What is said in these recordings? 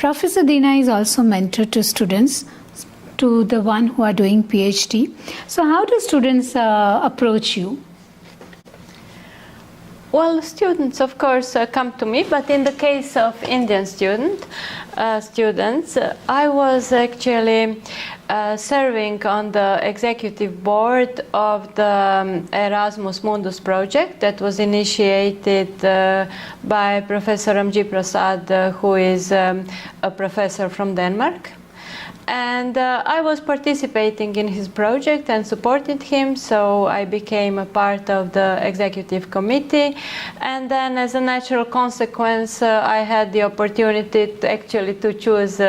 Professor Dina is also mentor to students, to the one who are doing PhD. So how do students approach you? Well, students, of course, come to me, but in the case of Indian students, I was actually serving on the executive board of the Erasmus Mundus project that was initiated by Professor Prasad, who is a professor from Denmark. And I was participating in his project and supported him, so I became a part of the executive committee. And then as a natural consequence, I had the opportunity to choose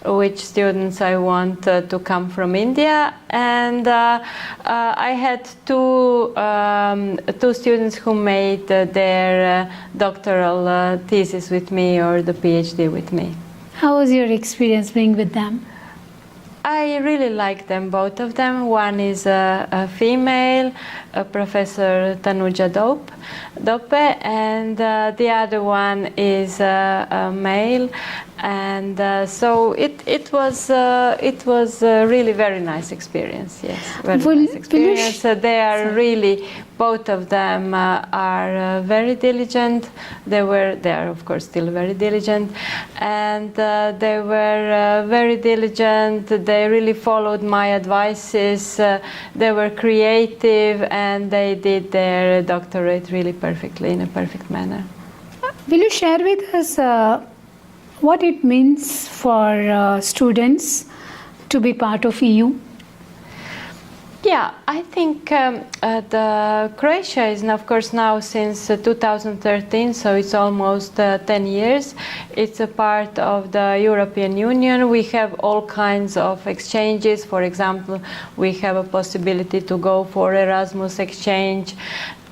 which students I want to come from India. And I had two students who made their doctoral thesis with me, or the PhD with me. How was your experience being with them? I really like them, both of them. One is a female, Professor Tanuja Dope, and the other one is a male. And so it was a really very nice experience. Yes, very nice experience. They are really, both of them are very diligent. They are of course still very diligent, and they were very diligent. They really followed my advices. They were creative, and they did their doctorate really perfectly, in a perfect manner. Will you share with us what it means for students to be part of EU? Yeah, I think the Croatia is, of course, now since 2013, so it's almost 10 years. It's a part of the European Union. We have all kinds of exchanges. For example, we have a possibility to go for Erasmus exchange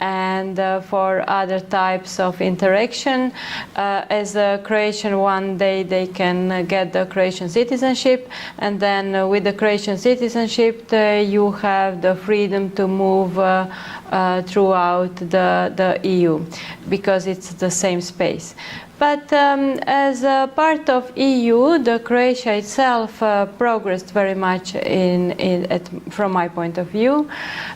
and for other types of interaction. As a Croatian, one day they can get the Croatian citizenship, and then with the Croatian citizenship you have the freedom to move throughout the EU, because it's the same space. But as a part of EU, the Croatia itself progressed very much from my point of view,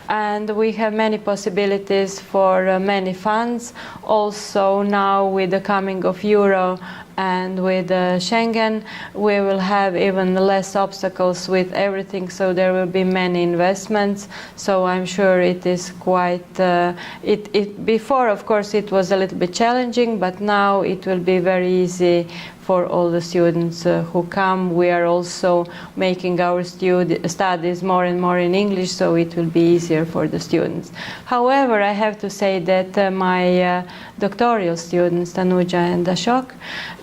and we have many possibilities for many funds. Also now with the coming of Euro and with Schengen, we will have even less obstacles with everything, so there will be many investments. So I'm sure it is quite, before of course it was a little bit challenging, but now it will be very easy for all the students who come. We are also making our studies more and more in English, so it will be easier for the students. However, I have to say that my doctoral students, Tanuja and Ashok,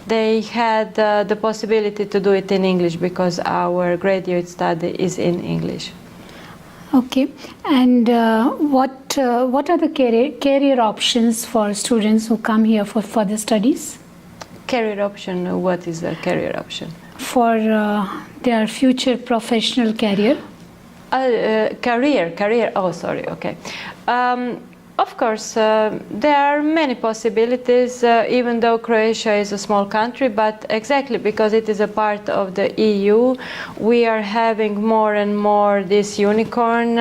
they had the possibility to do it in English, because our graduate study is in English. Okay, and what are the career options for students who come here for further studies? Career option, what is a career option? For their future professional career. Career, oh sorry, okay. Of course, there are many possibilities, even though Croatia is a small country, but exactly because it is a part of the EU, we are having more and more these unicorn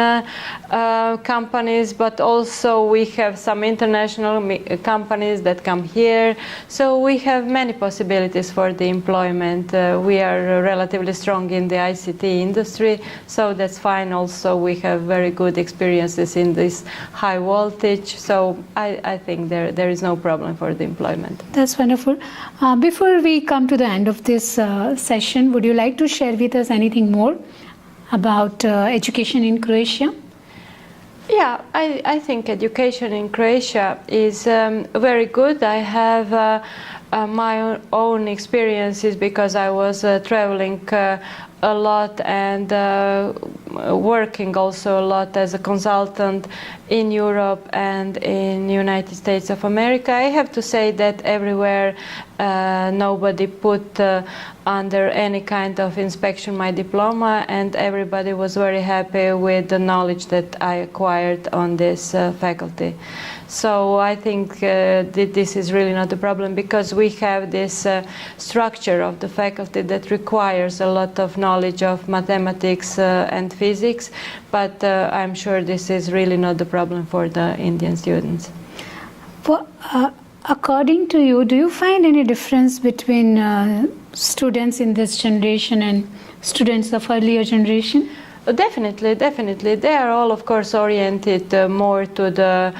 companies, but also we have some international companies that come here. So we have many possibilities for the employment. We are relatively strong in the ICT industry, so that's fine. Also, we have very good experiences in this high voltage. So I think there is no problem for the employment. That's wonderful. Before we come to the end of this session, would you like to share with us anything more about education in Croatia? Yeah, I think education in Croatia is very good. I have my own experiences because I was traveling a lot, and working also a lot as a consultant in Europe and in United States of America. I have to say that everywhere nobody put under any kind of inspection my diploma, and everybody was very happy with the knowledge that I acquired on this faculty. So I think that this is really not a problem, because we have this structure of the faculty that requires a lot of knowledge of mathematics and physics, but I'm sure this is really not the problem for the Indian students. Well, according to you, do you find any difference between students in this generation and students of earlier generation? Definitely, definitely. They are all, of course, oriented more to the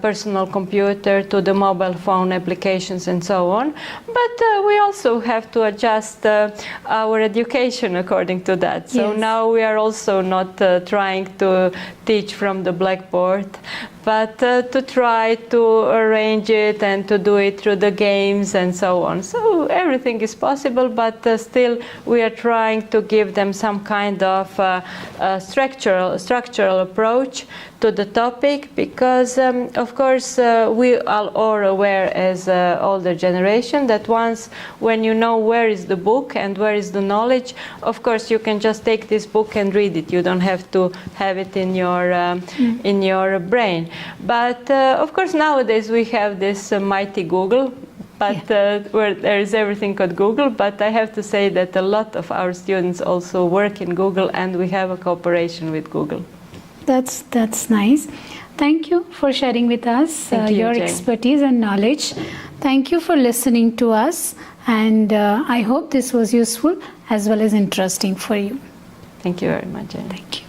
personal computer, to the mobile phone applications and so on. But we also have to adjust our education according to that. So Yes. now we are also not trying to teach from the blackboard, but to try to arrange it and to do it through the games and so on. So everything is possible, but still we are trying to give them some kind of structural approach to the topic, because of course we are all aware as older generation that once when you know where is the book and where is the knowledge, of course you can just take this book and read it. You don't have to have it in your brain. But of course nowadays we have this mighty Google, but where there is everything called Google. But I have to say that a lot of our students also work in Google, and we have a cooperation with Google. That's nice. Thank you for sharing with us your Jane. expertise and knowledge. Thank you for listening to us, and I hope this was useful as well as interesting for you. Thank you very much, Jane. Thank you.